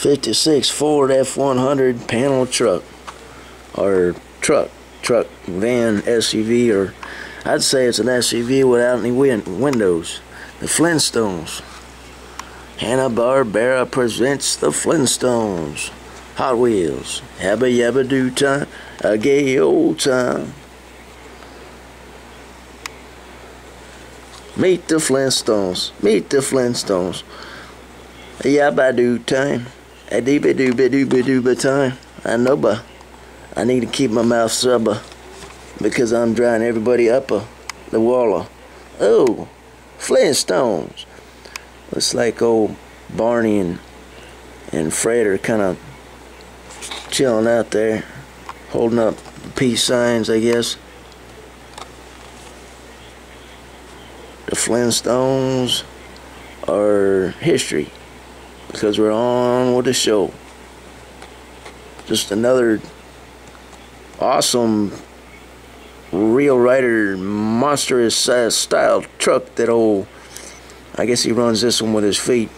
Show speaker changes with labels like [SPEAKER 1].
[SPEAKER 1] 56 Ford F-100 panel truck, or truck, van, SUV, or I'd say it's an SUV without any windows. The Flintstones. Hanna Barbera presents the Flintstones. Hot Wheels. Yabba yabba do time. A gay old time. Meet the Flintstones. Meet the Flintstones. Yabba do time. A dooba dooba dooba dooba time. I know, but I need to keep my mouth subba because I'm drying everybody up the walla. Oh, Flintstones. Looks like old Barney and Fred are kind of chilling out there, holding up peace signs, I guess. The Flintstones are history because we're on with the show. Just another awesome real rider monstrous style truck that I guess he runs this one with his feet.